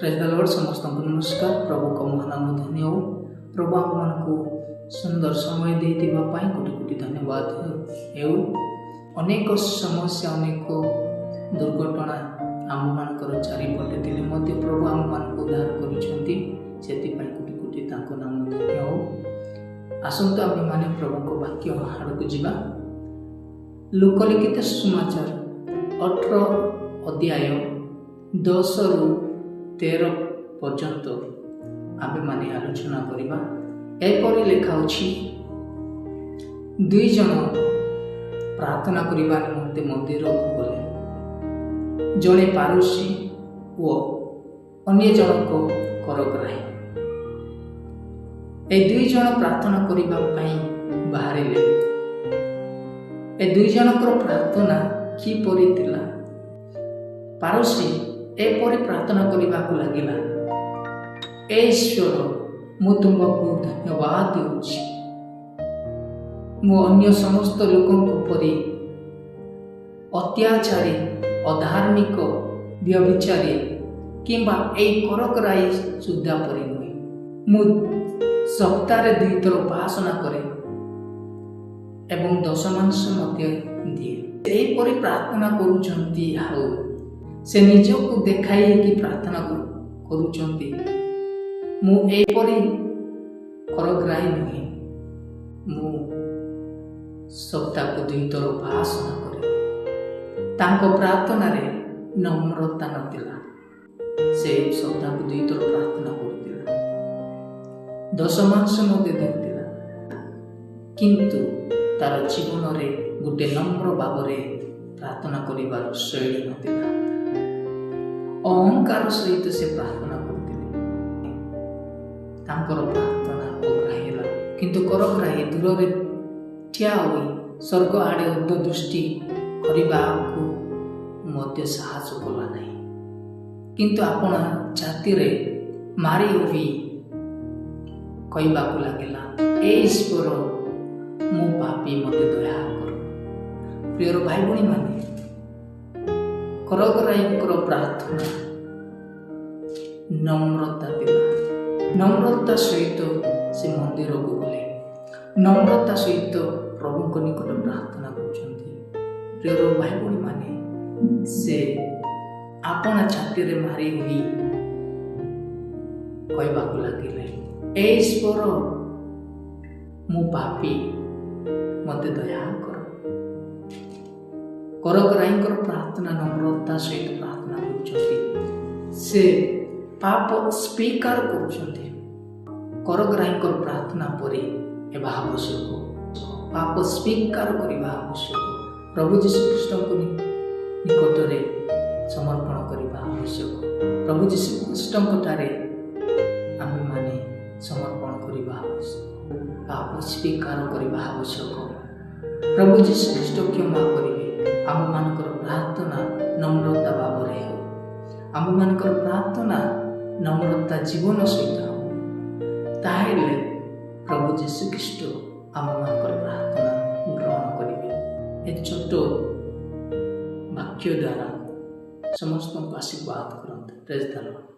Praise the Lord समस्त को नमस्कार। प्रभु को महानाम धन्य हो। प्रभु आम मान को सुंदर समय देती कोटि कोटि धन्यवाद हो। अनेक समस्या अनेक दुर्घटना आम मानकर चारिपटे दिले मध्य प्रभु आम मान को उद्धार करिसेंती सेतिपाई कोटि कोटि ताको नाम धन्य हो। आसंता आम माने प्रभु को वाक्य हाड़ को जीवा। लोकलिखित सुसमाचार 18 अध्याय 10 रु 13 पर्यंत आमे माने आलोचना करिबा। एपरि लेखा अछि, दुई जन प्रार्थना करिबा निमंते मंदिर को गले। जणे पारुसी ओ अन्य जन को करग्राही। ए दुई जन प्रार्थना करिबा पई बाहरिले। ए दुई जनकर प्रार्थना कि परि थिला। पारुसी एपरि प्रार्थना करने लगिला, ए ईश्वर मु तुमको धन्यवाद देउछि। मु अन्य समस्त लोकों परि अत्याचारी, अधार्मिक, व्यभिचारी किंबा ए करकराई सुद्धा परि नुहे। मु सप्ताह 2 थर उपासना करे एवं दशमांश मध्य दिए। एपरि प्रार्थना करूछंती हाउ से निजको देखाई कि प्रार्थना करूछंती। मु एपरि करग्राही नुहे। मु सप्ताह 2 थर उपासना करे। तांको प्रार्थना रे नम्रता नथिला। से सप्ताह 2 थर प्रार्थना करथिला, दशमांश मध्य देउथिला, किंतु तार जीवन रे गोटे नम्र भावरे प्रार्थना करिबार शैली नथिला। अहंकार सहित से प्रार्थना करथिले। तांकर प्रार्थना अग्राह्य ହେଲା, किंतु करग्राही दूर रे ठिया होई स्वर्ग आड़े उद्दृष्टि करिबाकू मध्य साहस कला नाही। किंतु आपण छाती रे मारी होई कहबाकू लागिला, ए ईश्वर मो पापी मते दया कर। प्रिय भाई भणी माने, करग्राही प्रार्थना नम्रता दिला। नम्रता सहित से मंदिर को गले। नम्रता सहित प्रभु को निकट प्रार्थना करछंती। प्रिय भाई भणी माने, से आपण छाती रे मारी होई कहबाकू लागिले, ए ईश्वर मो पापी मते दया कर। करग्राही प्रार्थना नम्रता सहित प्रार्थना करछंती। से पाप स्वीकार करछंती। करग्राही प्रार्थना परे एबा आवश्यक पाप स्वीकार करिबा आवश्यक। प्रभु यीशु कृष्ण को निकट रे समर्पण करिबा आवश्यक। प्रभु यीशु कृष्ण को ठारे आमे माने समर्पण करिबा आवश्यक। पाप स्वीकार करिबा आवश्यक। प्रभु यीशु ख्रीष्ट क्षमा करिवे। आम मानकर प्रार्थना नम्रता भावरे हो। आम मानकर प्रार्थना नम्रता जीवन सहित हो। ताहेले प्रभु यीशु ख्रीष्ट आम मानकर प्रार्थना ग्रहण करिवे। ए छोट वाक्य द्वारा समस्त को आशीर्वाद करंत। Praise the Lord.